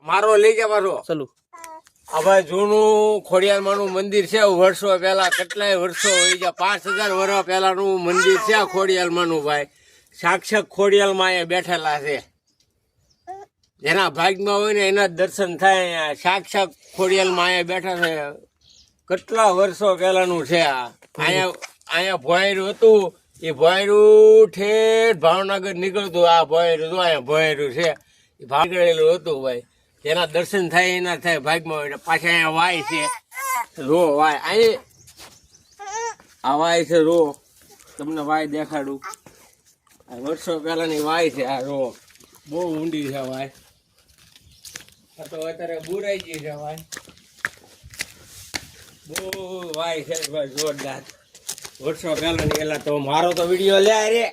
મારો લઈ જા મારો ચાલુ હવે જૂનું ખોડિયારમાંનું મંદિર છે વર્ષો પહેલા કેટલાય વર્ષો હોય છે 5000 વર્ષ પહેલાનું મંદિર છે ખોડિયારમાંનું ભાઈ સાક્ષાત ખોડિયારમાં અહીંયા બેઠેલા છે જેના ભાગમાં હોય ને એના દર્શન થાય અહીંયા સાક્ષાત ખોડિયારમાં અહીંયા બેઠા છે કેટલા વર્ષો પહેલાનું છે આ અહીંયા ભોયરું હતું એ ભોયરું ઠેઠ ભાવનગર નીકળતું આ ભોયરું તો અહીંયા ભોયરું છે એ ભાગેલું હતું ભાઈ જેના દર્શન થાય એના થાય ભાગમાં હોય પાછા અહીંયા વાય છે રો વાય અહીં આ વાય છે રો તમને વાય દેખાડું આ વર્ષો પહેલાની વાય છે આ રો બહુ ઊંડી છે વાય આ તો અત્યારે બુરાઈ ગઈ છે વાય બહુ વાય છે ભાઈ જોરદાર વર્ષો પહેલાની એલા તો મારો તો વિડીયો લે રે